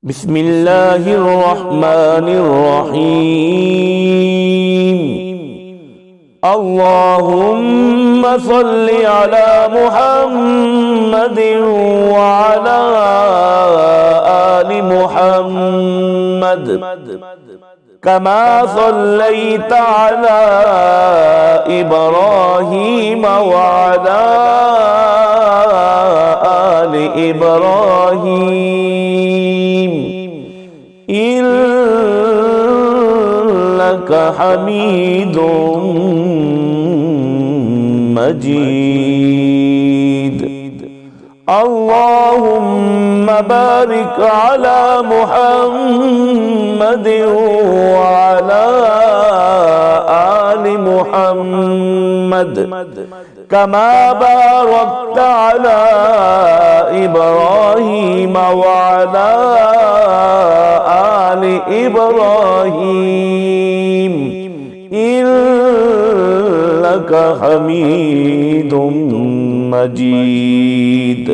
بسم الله الرحمن الرحيم. اللهم صل على محمد وعلى آل محمد كما صليت على إبراهيم وعلى آل إبراهيم إنك حميد مجيد. اللهم بارك على محمد وعلى آل محمد كما باركت على إبراهيم وعلى آل إبراهيم إنك حميد مجيد.